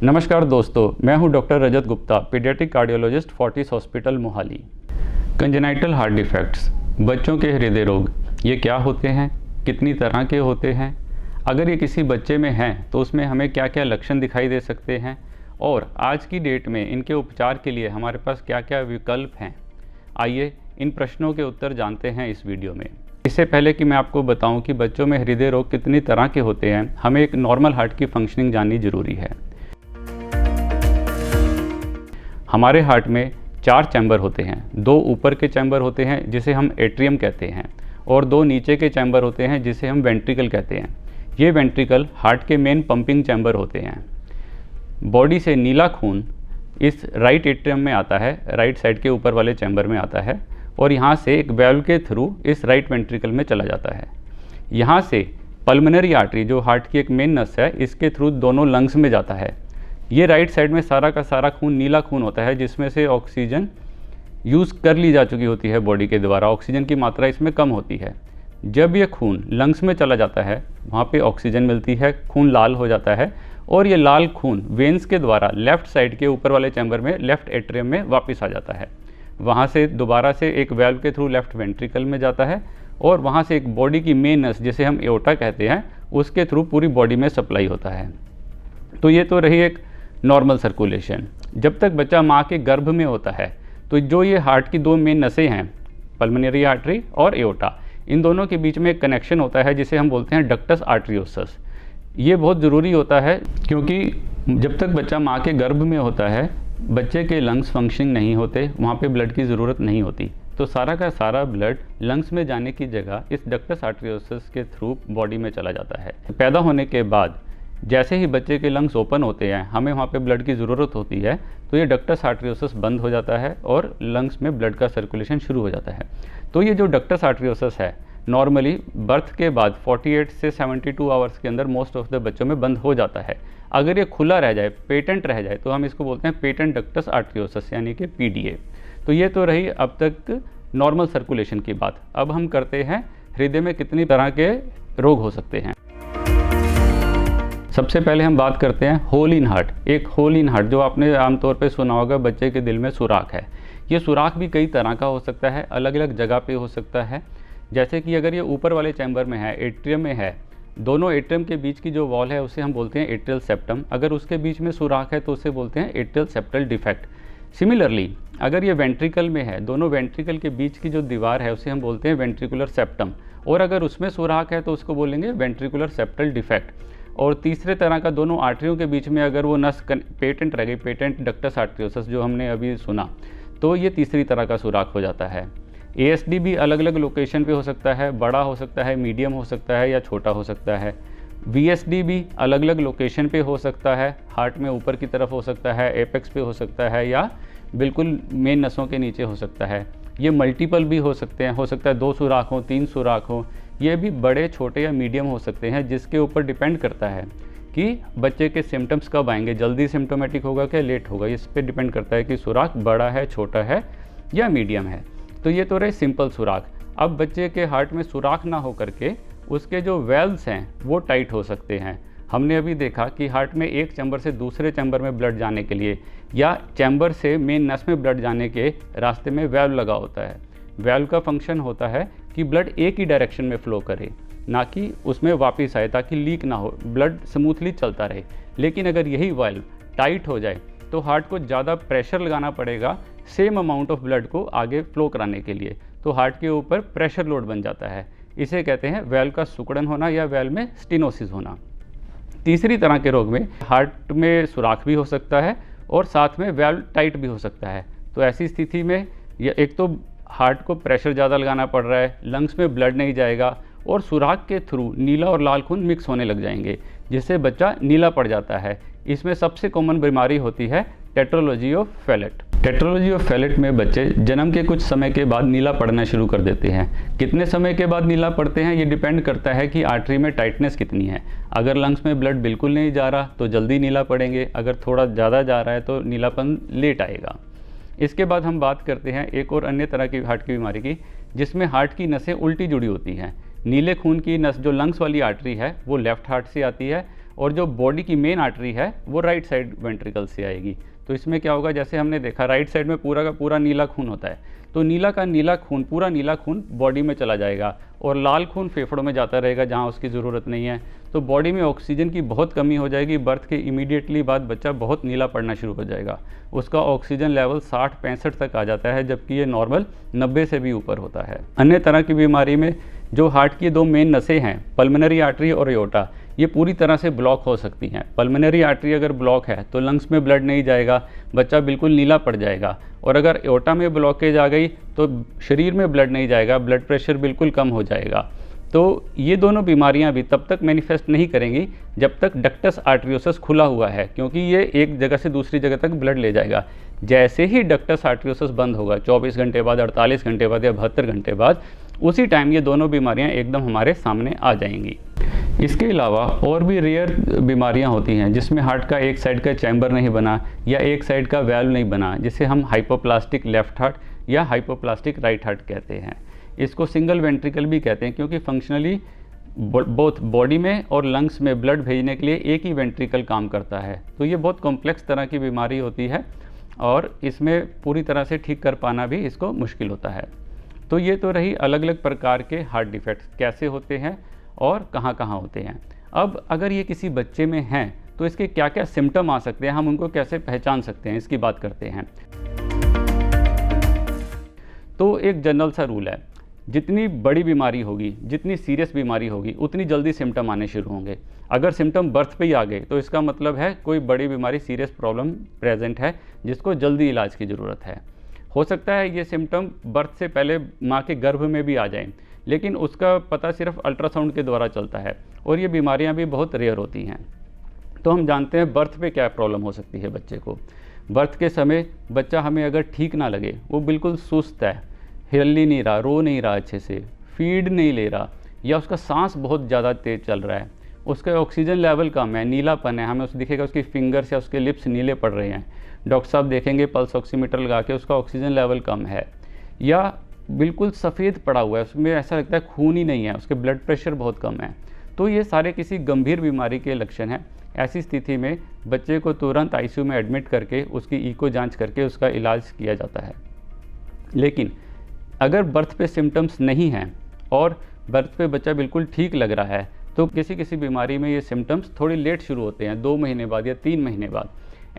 नमस्कार दोस्तों, मैं हूं doctor Rajat Gupta, paediatric cardiologist Fortis hospital Mohali. Congenital heart defects, बच्चों के हृदय रोग, ये क्या होते हैं, कितनी तरह के होते हैं, अगर ये किसी बच्चे में हैं तो उसमें हमें क्या क्या लक्षण दिखाई दे सकते हैं और आज की डेट में इनके उपचार के लिए हमारे पास क्या क्या विकल्प हैं। आइए इन प्रश्नों के उत्तर जानते हैं इस वीडियो में। इससे पहले कि मैं आपको बताऊं कि बच्चों में हृदय रोग कितनी तरह के होते हैं, हमें एक नॉर्मल हार्ट की फंक्शनिंग जाननी जरूरी है। हमारे हार्ट में 4 चैम्बर होते हैं। 2 ऊपर के चैम्बर होते हैं जिसे हम एट्रियम कहते हैं और 2 नीचे के चैम्बर होते हैं जिसे हम वेंट्रिकल कहते हैं। ये वेंट्रिकल हार्ट के मेन पंपिंग चैम्बर होते हैं। बॉडी से नीला खून इस राइट एट्रियम में आता है, राइट साइड के ऊपर वाले चैम्बर में आता है और यहाँ से एक वेल्व के थ्रू इस राइट वेंट्रिकल में चला जाता है। यहाँ से पल्मोनरी आर्टरी, जो हार्ट की एक मेन नस है, इसके थ्रू दोनों लंग्स में जाता है। ये राइट साइड में सारा का सारा खून नीला खून होता है जिसमें से ऑक्सीजन यूज़ कर ली जा चुकी होती है बॉडी के द्वारा, ऑक्सीजन की मात्रा इसमें कम होती है। जब ये खून लंग्स में चला जाता है वहाँ पे ऑक्सीजन मिलती है, खून लाल हो जाता है और ये लाल खून वेन्स के द्वारा लेफ़्ट साइड के ऊपर वाले चैम्बर में, लेफ़्ट एट्रियम में वापस आ जाता है। वहाँ से दोबारा से एक वेल्व के थ्रू लेफ़्ट वेंट्रिकल में जाता है और वहाँ से एक बॉडी की मेन नस जिसे हम एओर्टा कहते हैं उसके थ्रू पूरी बॉडी में सप्लाई होता है। तो ये तो रही एक नॉर्मल सर्कुलेशन। जब तक बच्चा माँ के गर्भ में होता है तो जो ये हार्ट की 2 मेन नसें हैं, पल्मोनरी आर्टरी और एओर्टा, इन दोनों के बीच में एक कनेक्शन होता है जिसे हम बोलते हैं डक्टस आर्टरियोसस। ये बहुत ज़रूरी होता है क्योंकि जब तक बच्चा माँ के गर्भ में होता है बच्चे के लंग्स फंक्शनिंग नहीं होते, वहाँ पे ब्लड की ज़रूरत नहीं होती, तो सारा का सारा ब्लड लंग्स में जाने की जगह इस डक्टस आर्टरियोसस के थ्रू बॉडी में चला जाता है। पैदा होने के बाद जैसे ही बच्चे के लंग्स ओपन होते हैं, हमें वहाँ पे ब्लड की ज़रूरत होती है, तो ये डक्टस आर्टरियोसस बंद हो जाता है और लंग्स में ब्लड का सर्कुलेशन शुरू हो जाता है। तो ये जो डक्टस आर्टरियोसस है नॉर्मली बर्थ के बाद 48 से 72 आवर्स के अंदर मोस्ट ऑफ द बच्चों में बंद हो जाता है। अगर ये खुला रह जाए, पेटेंट रह जाए, तो हम इसको बोलते हैं पेटेंट डक्टस आर्टरियोसस यानी कि PDA। तो ये तो रही अब तक नॉर्मल सर्कुलेशन की बात। अब हम करते हैं हृदय में कितनी तरह के रोग हो सकते हैं। सबसे पहले हम बात करते हैं होल इन हार्ट। एक होल इन हार्ट जो आपने आमतौर पे सुना होगा, बच्चे के दिल में सुराख है। ये सुराख भी कई तरह का हो सकता है, अलग अलग जगह पे हो सकता है। जैसे कि अगर ये ऊपर वाले चैम्बर में है, एट्रियम में है, दोनों एट्रियम के बीच की जो वॉल है उसे हम बोलते हैं एट्रियल सेप्टम। अगर उसके बीच में सुराख है तो उसे बोलते हैं एट्रियल सेप्टल डिफेक्ट। सिमिलरली अगर ये वेंट्रिकल में है, दोनों वेंट्रिकल के बीच की जो दीवार है उसे हम बोलते हैं वेंट्रिकुलर सेप्टम, और अगर उसमें सुराख है तो उसको बोलेंगे वेंट्रिकुलर सेप्टल डिफेक्ट। और तीसरे तरह का दोनों आर्टरियों के बीच में अगर वो नस पेटेंट रह गई, पेटेंट डक्टस आर्टरियोसस जो हमने अभी सुना, तो ये तीसरी तरह का सुराख हो जाता है। ASD भी अलग अलग लोकेशन पे हो सकता है, बड़ा हो सकता है, मीडियम हो सकता है या छोटा हो सकता है। VSD भी अलग अलग लोकेशन पे हो सकता है, हार्ट में ऊपर की तरफ हो सकता है, एपेक्स पे हो सकता है या बिल्कुल मेन नसों के नीचे हो सकता है। ये मल्टीपल भी हो सकते हैं, हो सकता है 2 सुराख हो, 3 सुराख हो। ये भी बड़े, छोटे या मीडियम हो सकते हैं, जिसके ऊपर डिपेंड करता है कि बच्चे के सिम्टम्स कब आएंगे, जल्दी सिम्टोमेटिक होगा क्या लेट होगा। इस पर डिपेंड करता है कि सुराख बड़ा है, छोटा है या मीडियम है। तो ये तो रहे सिंपल सुराख। अब बच्चे के हार्ट में सुराख ना हो करके उसके जो वेल्व्स हैं वो टाइट हो सकते हैं। हमने अभी देखा कि हार्ट में एक चैम्बर से दूसरे चैम्बर में ब्लड जाने के लिए या चैम्बर से मेन नस में ब्लड जाने के रास्ते में वेल्व लगा होता है। वेल्व का फंक्शन होता है कि ब्लड एक ही डायरेक्शन में फ़्लो करे, ना कि उसमें वापस आए, ताकि लीक ना हो, ब्लड स्मूथली चलता रहे। लेकिन अगर यही वेल्व टाइट हो जाए तो हार्ट को ज़्यादा प्रेशर लगाना पड़ेगा सेम अमाउंट ऑफ ब्लड को आगे फ्लो कराने के लिए, तो हार्ट के ऊपर प्रेशर लोड बन जाता है। इसे कहते हैं वेल्व का सिकुड़न होना या वेल्व में स्टेनोसिस होना। तीसरी तरह के रोग में हार्ट में सुराख भी हो सकता है और साथ में वेल्व टाइट भी हो सकता है। तो ऐसी स्थिति में एक तो हार्ट को प्रेशर ज़्यादा लगाना पड़ रहा है, लंग्स में ब्लड नहीं जाएगा और सुराख के थ्रू नीला और लाल खून मिक्स होने लग जाएंगे, जिससे बच्चा नीला पड़ जाता है। इसमें सबसे कॉमन बीमारी होती है tetralogy of Fallot. Tetralogy of Fallot में बच्चे जन्म के कुछ समय के बाद नीला पड़ना शुरू कर देते हैं। कितने समय के बाद नीला पड़ते हैं ये डिपेंड करता है कि आर्टरी में टाइटनेस कितनी है। अगर लंग्स में ब्लड बिल्कुल नहीं जा रहा तो जल्दी नीला पड़ेंगे, अगर थोड़ा ज़्यादा जा रहा है तो नीलापन लेट आएगा। इसके बाद हम बात करते हैं एक और अन्य तरह की हार्ट की बीमारी की, जिसमें हार्ट की नसें उल्टी जुड़ी होती हैं। नीले खून की नस जो लंग्स वाली आर्टरी है वो लेफ़्ट हार्ट से आती है और जो बॉडी की मेन आर्टरी है वो राइट साइड वेंट्रिकल से आएगी। तो इसमें क्या होगा, जैसे हमने देखा राइट साइड में पूरा का पूरा नीला खून होता है, तो नीला का नीला खून, पूरा नीला खून बॉडी में चला जाएगा और लाल खून फेफड़ों में जाता रहेगा जहाँ उसकी ज़रूरत नहीं है। तो बॉडी में ऑक्सीजन की बहुत कमी हो जाएगी। बर्थ के इमीडिएटली बाद बच्चा बहुत नीला पड़ना शुरू हो जाएगा, उसका ऑक्सीजन लेवल 60-65 तक आ जाता है, जबकि ये नॉर्मल 90 से भी ऊपर होता है। अन्य तरह की बीमारी में जो हार्ट की दो मेन नसें हैं, पल्मोनरी आर्टरी और एओर्टा, ये पूरी तरह से ब्लॉक हो सकती हैं। पल्मोनरी आर्टरी अगर ब्लॉक है तो लंग्स में ब्लड नहीं जाएगा, बच्चा बिल्कुल नीला पड़ जाएगा। और अगर एओर्टा में ब्लॉकेज आ गई तो शरीर में ब्लड नहीं जाएगा, ब्लड प्रेशर बिल्कुल कम हो जाएगा। तो ये दोनों बीमारियां भी तब तक मैनिफेस्ट नहीं करेंगी जब तक डक्टस आर्टरियोसस खुला हुआ है, क्योंकि ये एक जगह से दूसरी जगह तक ब्लड ले जाएगा। जैसे ही डक्टस आर्टरियोसस बंद होगा 24 घंटे बाद, 48 घंटे बाद या 72 घंटे बाद, उसी टाइम ये दोनों बीमारियां एकदम हमारे सामने आ जाएंगी। इसके अलावा और भी रेयर बीमारियां होती हैं जिसमें हार्ट का एक साइड का चैम्बर नहीं बना या एक साइड का वैल्व नहीं बना, जिसे हम हाइपोप्लास्टिक लेफ्ट हार्ट या हाइपोप्लास्टिक राइट हार्ट कहते हैं। इसको सिंगल वेंट्रिकल भी कहते हैं, क्योंकि फंक्शनली बोथ बॉडी में और लंग्स में ब्लड भेजने के लिए एक ही वेंट्रिकल काम करता है। तो ये बहुत कॉम्प्लेक्स तरह की बीमारी होती है और इसमें पूरी तरह से ठीक कर पाना भी इसको मुश्किल होता है। तो ये तो रही अलग अलग प्रकार के हार्ट डिफेक्ट्स कैसे होते हैं और कहाँ कहाँ होते हैं। अब अगर ये किसी बच्चे में हैं तो इसके क्या क्या सिम्टम आ सकते हैं, हम उनको कैसे पहचान सकते हैं, इसकी बात करते हैं। तो एक जनरल सा रूल है, जितनी बड़ी बीमारी होगी, जितनी सीरियस बीमारी होगी, उतनी जल्दी सिम्टम आने शुरू होंगे। अगर सिम्टम बर्थ पे ही आ गए तो इसका मतलब है कोई बड़ी बीमारी, सीरियस प्रॉब्लम प्रेजेंट है जिसको जल्दी इलाज की ज़रूरत है। हो सकता है ये सिम्टम बर्थ से पहले माँ के गर्भ में भी आ जाएं, लेकिन उसका पता सिर्फ अल्ट्रासाउंड के द्वारा चलता है और ये बीमारियाँ भी बहुत रेयर होती हैं। तो हम जानते हैं बर्थ पे क्या प्रॉब्लम हो सकती है बच्चे को। बर्थ के समय बच्चा हमें अगर ठीक ना लगे, वो बिल्कुल सुस्त है, हिल ही नहीं रहा, रो नहीं रहा अच्छे से, फीड नहीं ले रहा, या उसका सांस बहुत ज़्यादा तेज़ चल रहा है, उसका ऑक्सीजन लेवल कम है, नीलापन है, हमें उसे दिखेगा उसकी फिंगर्स या उसके लिप्स नीले पड़ रहे हैं, डॉक्टर साहब देखेंगे पल्स ऑक्सीमीटर लगा के उसका ऑक्सीजन लेवल कम है, या बिल्कुल सफ़ेद पड़ा हुआ है, उसमें ऐसा लगता है खून ही नहीं है, उसके ब्लड प्रेशर बहुत कम है, तो ये सारे किसी गंभीर बीमारी के लक्षण हैं। ऐसी स्थिति में बच्चे को तुरंत आईसीयू में एडमिट करके उसकी ईको जांच करके उसका इलाज किया जाता है। लेकिन अगर बर्थ पे सिम्टम्स नहीं हैं और बर्थ पे बच्चा बिल्कुल ठीक लग रहा है, तो किसी किसी बीमारी में ये सिम्टम्स थोड़ी लेट शुरू होते हैं, 2 महीने बाद या 3 महीने बाद।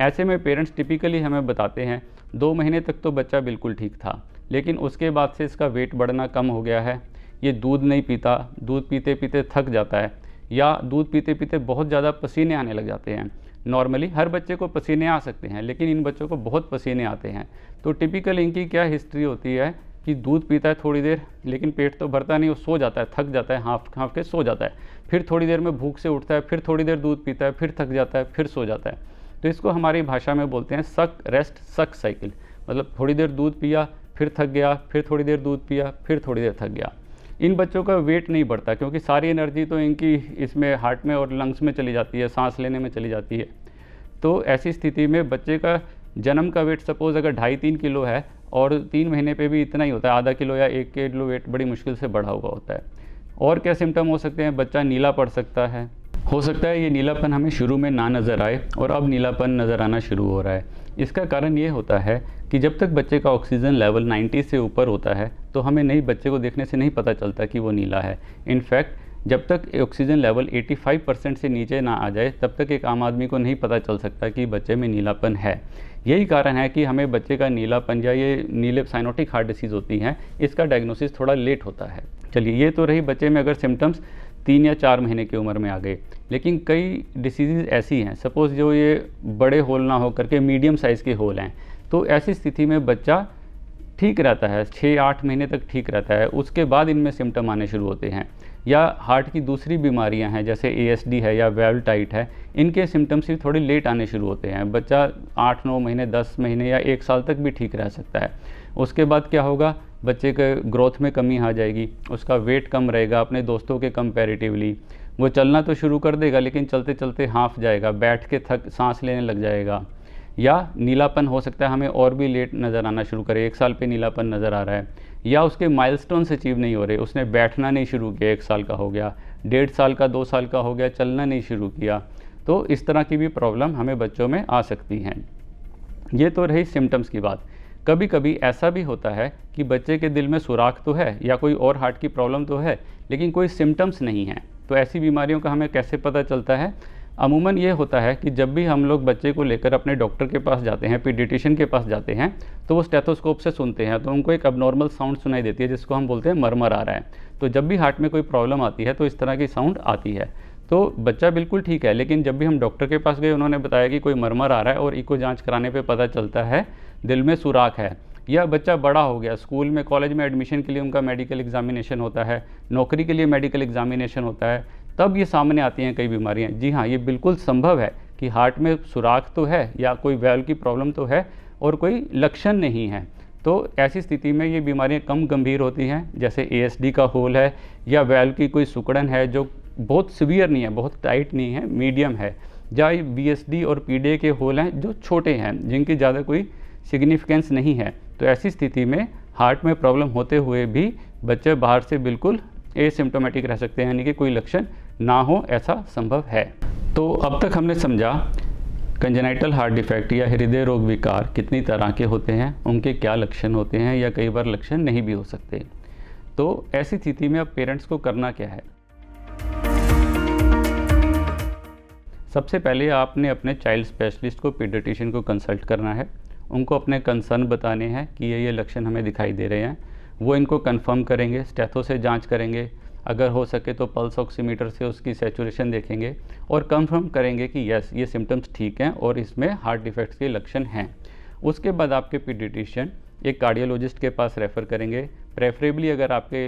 ऐसे में पेरेंट्स टिपिकली हमें बताते हैं 2 महीने तक तो बच्चा बिल्कुल ठीक था, लेकिन उसके बाद से इसका वेट बढ़ना कम हो गया है, ये दूध नहीं पीता, दूध पीते पीते थक जाता है, या दूध पीते पीते बहुत ज़्यादा पसीने आने लग जाते हैं। नॉर्मली हर बच्चे को पसीने आ सकते हैं, लेकिन इन बच्चों को बहुत पसीने आते हैं। तो टिपिकल इनकी क्या हिस्ट्री होती है कि दूध पीता है थोड़ी देर, लेकिन पेट तो भरता नहीं, वो सो जाता है, थक जाता है, हाँफ के सो जाता है, फिर थोड़ी देर में भूख से उठता है, फिर थोड़ी देर दूध पीता है, फिर थक जाता है, फिर सो जाता है। तो इसको हमारी भाषा में बोलते हैं सक रेस्ट सक साइकिल। मतलब थोड़ी देर दूध पिया, फिर थक गया, फिर थोड़ी देर दूध पिया, फिर थोड़ी देर थक गया। इन बच्चों का वेट नहीं बढ़ता, क्योंकि सारी एनर्जी तो इनकी इसमें हार्ट में और लंग्स में चली जाती है, सांस लेने में चली जाती है। तो ऐसी स्थिति में बच्चे का जन्म का वेट सपोज़ अगर 2.5-3 किलो है और 3 महीने पे भी इतना ही होता है, आधा किलो या 1 किलो वेट बड़ी मुश्किल से बढ़ा हुआ होता है। और क्या सिम्टम हो सकते हैं, बच्चा नीला पड़ सकता है, हो सकता है ये नीलापन हमें शुरू में ना नज़र आए और अब नीलापन नज़र आना शुरू हो रहा है। इसका कारण ये होता है कि जब तक बच्चे का ऑक्सीजन लेवल 90 से ऊपर होता है तो हमें नहीं, बच्चे को देखने से नहीं पता चलता कि वो नीला है। इनफैक्ट जब तक ऑक्सीजन लेवल 85% से नीचे ना आ जाए तब तक एक आम आदमी को नहीं पता चल सकता कि बच्चे में नीलापन है। यही कारण है कि हमें बच्चे का नीलापन या ये नीले साइनोटिक हार्ट डिसीज़ होती हैं, इसका डायग्नोसिस थोड़ा लेट होता है। चलिए, ये तो रही बच्चे में अगर सिम्टम्स 3 या 4 महीने की उम्र में आ गए। लेकिन कई डिसीज़ ऐसी हैं, सपोज़ जो ये बड़े होल ना हो करके मीडियम साइज़ के होल हैं, तो ऐसी स्थिति में बच्चा ठीक रहता है, 6-8 महीने तक ठीक रहता है, उसके बाद इनमें सिम्टम आने शुरू होते हैं। या हार्ट की दूसरी बीमारियां हैं जैसे ASD है या वेल्व टाइट है, इनके सिम्टम्स भी थोड़े लेट आने शुरू होते हैं। बच्चा 8-9 महीने, 10 महीने या 1 साल तक भी ठीक रह सकता है। उसके बाद क्या होगा, बच्चे के ग्रोथ में कमी आ जाएगी, उसका वेट कम रहेगा अपने दोस्तों के कंपैरेटिवली। वो चलना तो शुरू कर देगा लेकिन चलते चलते हाँफ जाएगा, बैठ के थक सांस लेने लग जाएगा। या नीलापन हो सकता है हमें और भी लेट नज़र आना शुरू करे, 1 साल पे नीलापन नज़र आ रहा है, या उसके माइलस्टोन्स अचीव नहीं हो रहे, उसने बैठना नहीं शुरू किया, 1 साल का हो गया, 1.5 साल का, 2 साल का हो गया, चलना नहीं शुरू किया, तो इस तरह की भी प्रॉब्लम हमें बच्चों में आ सकती हैं। ये तो रही सिम्टम्स की बात। कभी कभी ऐसा भी होता है कि बच्चे के दिल में सुराख तो है या कोई और हार्ट की प्रॉब्लम तो है, लेकिन कोई सिम्टम्स नहीं है। तो ऐसी बीमारियों का हमें कैसे पता चलता है? अमूमन ये होता है कि जब भी हम लोग बच्चे को लेकर अपने डॉक्टर के पास जाते हैं, पीडियाट्रिशियन के पास जाते हैं, तो वो स्टेथोस्कोप से सुनते हैं, तो उनको एक अबनॉर्मल साउंड सुनाई देती है जिसको हम बोलते हैं मरमर आ रहा है। तो जब भी हार्ट में कोई प्रॉब्लम आती है तो इस तरह की साउंड आती है। तो बच्चा बिल्कुल ठीक है, लेकिन जब भी हम डॉक्टर के पास गए, उन्होंने बताया कि कोई मरमर आ रहा है और इको जांच कराने पे पता चलता है दिल में सुराख है। या बच्चा बड़ा हो गया, स्कूल में कॉलेज में एडमिशन के लिए उनका मेडिकल एग्जामिनेशन होता है, नौकरी के लिए मेडिकल एग्जामिनेशन होता है, तब ये सामने आती हैं कई बीमारियां। जी हाँ, ये बिल्कुल संभव है कि हार्ट में सुराख तो है या कोई वैल्व की प्रॉब्लम तो है और कोई लक्षण नहीं है। तो ऐसी स्थिति में ये बीमारियां कम गंभीर होती हैं, जैसे ASD का होल है या वैल्व की कोई सिकुड़न है जो बहुत सीवियर नहीं है, बहुत टाइट नहीं है, मीडियम है, या VSD और PDA के होल हैं जो छोटे हैं, जिनकी ज़्यादा कोई सिग्निफिकेंस नहीं है। तो ऐसी स्थिति में हार्ट में प्रॉब्लम होते हुए भी बच्चे बाहर से बिल्कुल एसिम्प्टोमेटिक रह सकते हैं, यानी कि कोई लक्षण ना हो, ऐसा संभव है। तो अब तक हमने समझा कंजेनाइटल हार्ट डिफेक्ट या हृदय रोग विकार कितनी तरह के होते हैं, उनके क्या लक्षण होते हैं, या कई बार लक्षण नहीं भी हो सकते। तो ऐसी स्थिति में अब पेरेंट्स को करना क्या है? सबसे पहले आपने अपने चाइल्ड स्पेशलिस्ट को, पीडियाट्रिशियन को कंसल्ट करना है। उनको अपने कंसर्न बताने हैं कि ये लक्षण हमें दिखाई दे रहे हैं। वो इनको कंफर्म करेंगे, स्टेथो से जांच करेंगे, अगर हो सके तो पल्स ऑक्सीमीटर से उसकी सैचुरेशन देखेंगे और कंफर्म करेंगे कि यस, ये सिम्टम्स ठीक हैं और इसमें हार्ट डिफेक्ट्स के लक्षण हैं। उसके बाद आपके पीडियाट्रिशियन एक कार्डियोलॉजिस्ट के पास रेफ़र करेंगे। प्रेफरेबली अगर आपके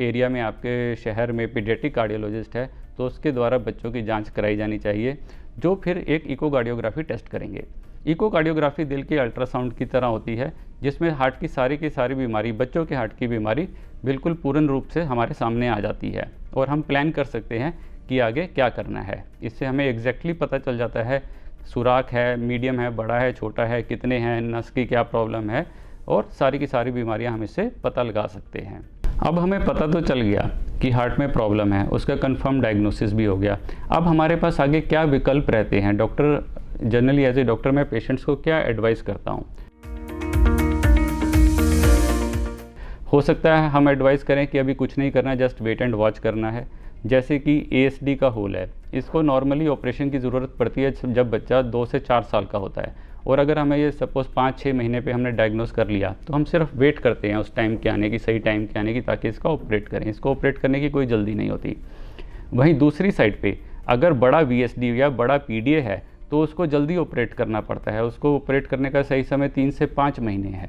एरिया में, आपके शहर में पीडियाट्रिक कार्डियोलॉजिस्ट है तो उसके द्वारा बच्चों की जांच कराई जानी चाहिए, जो फिर एक इकोकार्डियोग्राफी टेस्ट करेंगे। इकोकार्डियोग्राफी दिल के अल्ट्रासाउंड की तरह होती है, जिसमें हार्ट की सारी बीमारी, बच्चों के हार्ट की बीमारी बिल्कुल पूर्ण रूप से हमारे सामने आ जाती है और हम प्लान कर सकते हैं कि आगे क्या करना है। इससे हमें एग्जैक्टली पता चल जाता है सुराख है, मीडियम है, बड़ा है, छोटा है, कितने हैं, नस की क्या प्रॉब्लम है, और सारी की सारी बीमारियां हम इससे पता लगा सकते हैं। अब हमें पता तो चल गया कि हार्ट में प्रॉब्लम है, उसका कंफर्म डायग्नोसिस भी हो गया। अब हमारे पास आगे क्या विकल्प रहते हैं? Doctor generally as a doctor मैं पेशेंट्स को क्या एडवाइस करता हूँ? हो सकता है हम एडवाइस करें कि अभी कुछ नहीं करना है, जस्ट वेट एंड वॉच करना है। जैसे कि ASD का होल है, इसको नॉर्मली ऑपरेशन की ज़रूरत पड़ती है जब बच्चा 2 से 4 साल का होता है, और अगर हमें ये सपोज़ 5-6 महीने पे हमने डायग्नोस कर लिया तो हम सिर्फ वेट करते हैं उस टाइम के आने की, सही टाइम के आने की, ताकि इसका ऑपरेट करें। इसको ऑपरेट करने की कोई जल्दी नहीं होती। वहीं दूसरी साइड पे अगर बड़ा VSD या बड़ा PDA है तो उसको जल्दी ऑपरेट करना पड़ता है। उसको ऑपरेट करने का सही समय 3 से 5 महीने है।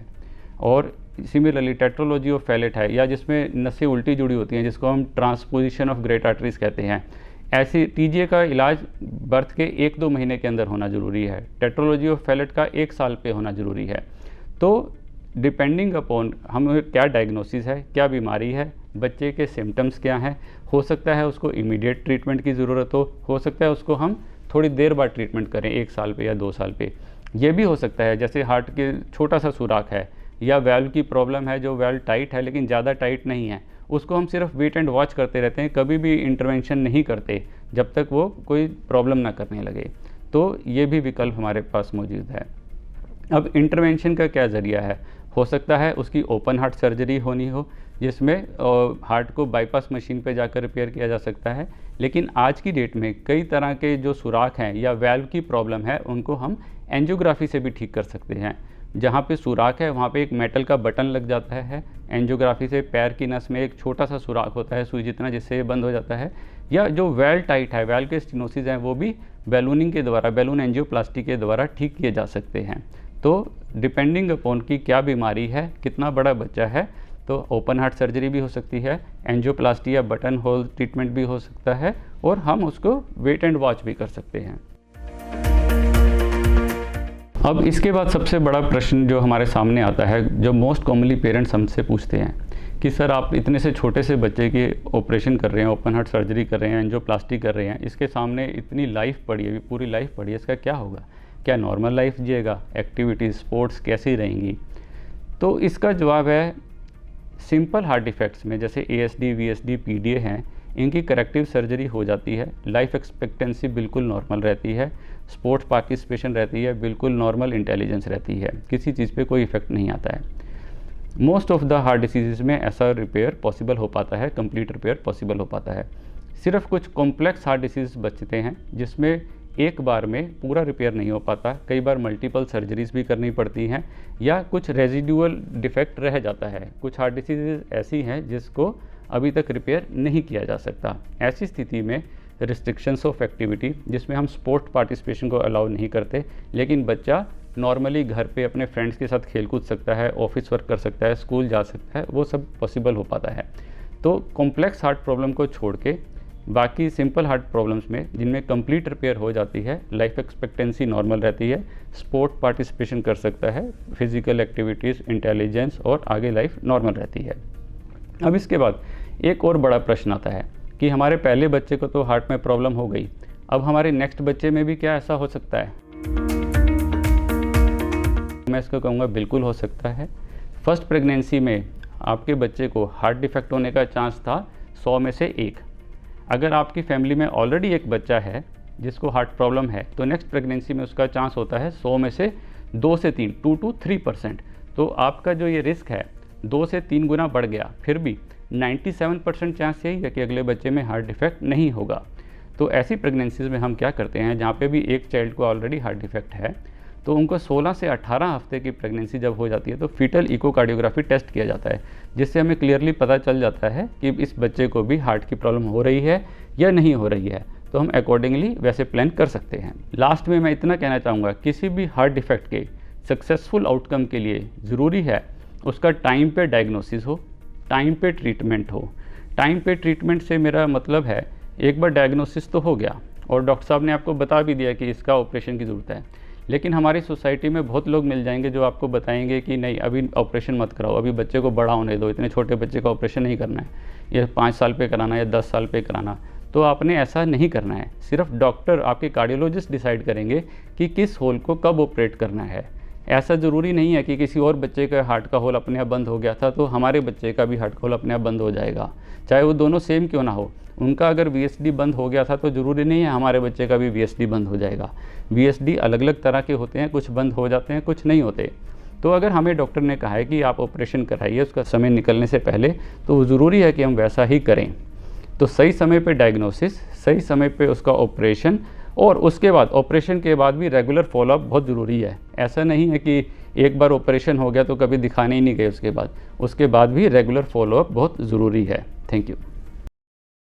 और सिमिलरली टेट्रोलॉजी ऑफ फैलेट है, या जिसमें नसें उल्टी जुड़ी होती हैं, जिसको हम ट्रांसपोजिशन ऑफ ग्रेट आर्टरीज कहते हैं। ऐसी TGA का इलाज बर्थ के 1-2 महीने के अंदर होना ज़रूरी है। टेट्रोलॉजी ऑफ फैलेट का 1 साल पे होना ज़रूरी है। तो डिपेंडिंग अपॉन हमें क्या डायग्नोसिस है, क्या बीमारी है, बच्चे के सिम्टम्स क्या हैं, हो सकता है उसको इमीडिएट ट्रीटमेंट की ज़रूरत हो सकता है उसको हम थोड़ी देर बाद ट्रीटमेंट करें, 1 साल पे या 2 साल पे। ये भी हो सकता है जैसे हार्ट के छोटा सा सुराख है या वैल्व की प्रॉब्लम है, जो वैल्व टाइट है लेकिन ज़्यादा टाइट नहीं है, उसको हम सिर्फ वेट एंड वॉच करते रहते हैं, कभी भी इंटरवेंशन नहीं करते जब तक वो कोई प्रॉब्लम ना करने लगे। तो ये भी विकल्प हमारे पास मौजूद है। अब इंटरवेंशन का क्या ज़रिया है? हो सकता है उसकी ओपन हार्ट सर्जरी होनी हो, जिसमें हार्ट को बाईपास मशीन पे जाकर रिपेयर किया जा सकता है। लेकिन आज की डेट में कई तरह के जो सुराख हैं या वैल्व की प्रॉब्लम है, उनको हम एंजियोग्राफी से भी ठीक कर सकते हैं। जहाँ पे सुराख है वहाँ पे एक मेटल का बटन लग जाता है, एंजियोग्राफी से पैर की नस में एक छोटा सा सुराख होता है सुई जितना, जिससे ये बंद हो जाता है। या जो वेल टाइट है, वेल के स्टेनोसिस हैं, वो भी बैलूनिंग के द्वारा, बैलून एंजियोप्लास्टी के द्वारा ठीक किए जा सकते हैं। तो डिपेंडिंग अपॉन की क्या बीमारी है, कितना बड़ा बच्चा है, तो ओपन हार्ट सर्जरी भी हो सकती है, एंजियोप्लास्टी या बटन होल ट्रीटमेंट भी हो सकता है, और हम उसको वेट एंड वॉच भी कर सकते हैं। अब इसके बाद सबसे बड़ा प्रश्न जो हमारे सामने आता है, जो मोस्ट कॉमनली पेरेंट्स हमसे पूछते हैं कि सर आप इतने से छोटे से बच्चे के ऑपरेशन कर रहे हैं, ओपन हार्ट सर्जरी कर रहे हैं, एंजियोप्लास्टी कर रहे हैं, इसके सामने इतनी लाइफ पड़ी है, पूरी लाइफ पड़ी है, इसका क्या होगा? क्या नॉर्मल लाइफ जिएगा? एक्टिविटीज़, स्पोर्ट्स कैसी रहेंगी? तो इसका जवाब है, सिंपल हार्ट डिफेक्ट्स में जैसे ASD, VSD, PDA हैं, इनकी करेक्टिव सर्जरी हो जाती है, लाइफ एक्सपेक्टेंसी बिल्कुल नॉर्मल रहती है, स्पोर्ट्स पार्टिसिपेशन रहती है, बिल्कुल नॉर्मल इंटेलिजेंस रहती है, किसी चीज़ पे कोई इफेक्ट नहीं आता है। Most of the heart disease में ऐसा रिपेयर पॉसिबल हो पाता है, कंप्लीट रिपेयर पॉसिबल हो पाता है। सिर्फ कुछ कॉम्प्लेक्स हार्ट डिसीज़ बचते हैं जिसमें एक बार में पूरा रिपेयर नहीं हो पाता, कई बार मल्टीपल सर्जरीज भी करनी पड़ती हैं या कुछ रेजिडुअल डिफेक्ट रह जाता है। कुछ हार्ट डिसीज़ ऐसी हैं जिसको अभी तक रिपेयर नहीं किया जा सकता। ऐसी स्थिति में रिस्ट्रिक्शंस ऑफ एक्टिविटी, जिसमें हम स्पोर्ट पार्टिसिपेशन को अलाउ नहीं करते, लेकिन बच्चा नॉर्मली घर पे अपने फ्रेंड्स के साथ खेल कूद सकता है, ऑफिस वर्क कर सकता है, स्कूल जा सकता है, वो सब पॉसिबल हो पाता है। तो कॉम्प्लेक्स हार्ट प्रॉब्लम को छोड़ के बाकी सिंपल हार्ट प्रॉब्लम्स में जिनमें कंप्लीट रिपेयर हो जाती है, लाइफ एक्सपेक्टेंसी नॉर्मल रहती है, स्पोर्ट पार्टिसिपेशन कर सकता है, फिजिकल एक्टिविटीज़, इंटेलिजेंस और आगे लाइफ नॉर्मल रहती है। अब इसके बाद एक और बड़ा प्रश्न आता है कि हमारे पहले बच्चे को तो हार्ट में प्रॉब्लम हो गई, अब हमारे नेक्स्ट बच्चे में भी क्या ऐसा हो सकता है? मैं इसको कहूँगा बिल्कुल हो सकता है। फर्स्ट प्रेगनेंसी में आपके बच्चे को हार्ट डिफेक्ट होने का चांस था 100 में से 1। अगर आपकी फैमिली में ऑलरेडी एक बच्चा है जिसको हार्ट प्रॉब्लम है तो नेक्स्ट प्रेगनेंसी में उसका चांस होता है 100 में से 2 से 3, 2 to 3%। तो आपका जो ये रिस्क है 2 से 3 गुना बढ़ गया। फिर भी 97% चांस यही है कि अगले बच्चे में हार्ट डिफेक्ट नहीं होगा। तो ऐसी प्रेगनेंसीज में हम क्या करते हैं, जहाँ पे भी एक चाइल्ड को ऑलरेडी हार्ट डिफेक्ट है, तो उनको 16 से 18 हफ्ते की प्रेगनेंसी जब हो जाती है तो फीटल इकोकार्डियोग्राफी टेस्ट किया जाता है, जिससे हमें क्लियरली पता चल जाता है कि इस बच्चे को भी हार्ट की प्रॉब्लम हो रही है या नहीं हो रही है। तो हम अकॉर्डिंगली वैसे प्लान कर सकते हैं। लास्ट में मैं इतना कहना चाहूँगा, किसी भी हार्ट डिफेक्ट के सक्सेसफुल आउटकम के लिए ज़रूरी है उसका टाइम पे डायग्नोसिस हो, टाइम पे ट्रीटमेंट हो। टाइम पे ट्रीटमेंट से मेरा मतलब है, एक बार डायग्नोसिस तो हो गया और डॉक्टर साहब ने आपको बता भी दिया कि इसका ऑपरेशन की ज़रूरत है, लेकिन हमारी सोसाइटी में बहुत लोग मिल जाएंगे जो आपको बताएंगे कि नहीं अभी ऑपरेशन मत कराओ, अभी बच्चे को बड़ा होने दो, इतने छोटे बच्चे का ऑपरेशन नहीं करना है, ये 5 साल पे कराना या 10 साल पे कराना। तो आपने ऐसा नहीं करना है। सिर्फ डॉक्टर, आपके कार्डियोलॉजिस्ट डिसाइड करेंगे कि किस होल को कब ऑपरेट करना है। ऐसा ज़रूरी नहीं है कि किसी और बच्चे का हार्ट का होल अपने आप बंद हो गया था तो हमारे बच्चे का भी हार्ट का होल अपने आप बंद हो जाएगा, चाहे वो दोनों सेम क्यों ना हो। उनका अगर VSD बंद हो गया था तो ज़रूरी नहीं है हमारे बच्चे का भी VSD बंद हो जाएगा। VSD अलग अलग तरह के होते हैं, कुछ बंद हो जाते हैं, कुछ नहीं होते। तो अगर हमें डॉक्टर ने कहा है कि आप ऑपरेशन कराइए उसका समय निकलने से पहले, तो ज़रूरी है कि हम वैसा ही करें। तो सही समय पे डायग्नोसिस, सही समय पे उसका ऑपरेशन, और उसके बाद ऑपरेशन के बाद भी रेगुलर फॉलोअप बहुत ज़रूरी है। ऐसा नहीं है कि एक बार ऑपरेशन हो गया तो कभी दिखाने ही नहीं गए उसके बाद भी रेगुलर फॉलोअप बहुत ज़रूरी है। Thank you.